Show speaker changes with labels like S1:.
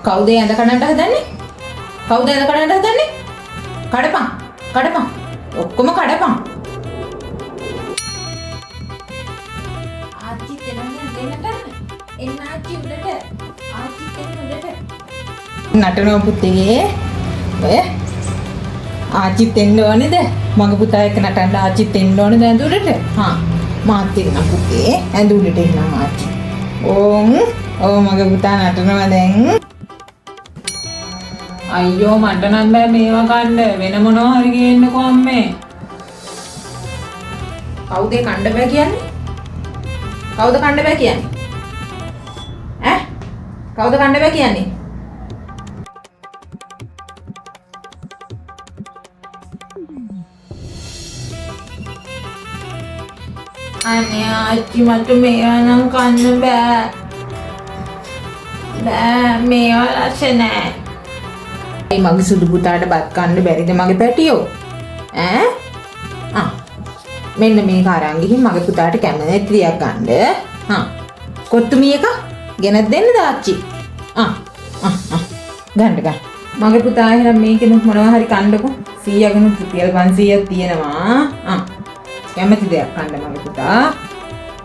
S1: කවුද ඇඳ කඩන්න හදන්නේ? කවුද ඇඳ කඩන්න හදන්නේ? කඩපන්. කඩපන්. ඔක්කොම කඩපන්. ආච්චි දෙන්නේ දෙන්නට. එන්න ආච්චි උඩට. ආච්චි දෙන්න උඩට. නටනවා පුතේ. ඔය ආච්චිත් එන්න ඕනේද? මගේ පුතා එක්ක නටන්න ආච්චිත් එන්න ඕනේද ඇඳ උඩට? හා මාත් එන්න පුතේ. ඇඳ උඩට එන්නම් ආච්චි. මගේ පුතා නටනවා දැන්. අයියෝ මට නම් බෑ මේවා කන්න. වෙන මොනවා හරි ගේන්නකෝ අම්මේ. කවුද කන්න බෑ කියන්නේ? කවුද කන්න බෑ කියන්නේ? ඈ? කවුද කන්න බෑ කියන්නේ? අනේ ආච්චි මට මේවා නම් කන්න බෑ. බෑ මේවා රස නෑ. මගේ සුදු පුතාට බත් කන්න බැරිද මගේ පැටියෝ? ඈ? මෙන්න මේක අරන් ගිහින් මගේ පුතාට කැමරේට් ලියක් ගන්න. කොත්තුමී එක ගෙනත් දෙන්නද ආච්චි? ගන්න. මගේ පුතා එහෙනම් මේකෙන් මොනවා හරි කන්නකො. 100 ගණන් රුපියල් 500ක් තියෙනවා. කැමති දෙයක් කන්න මගේ පුතා.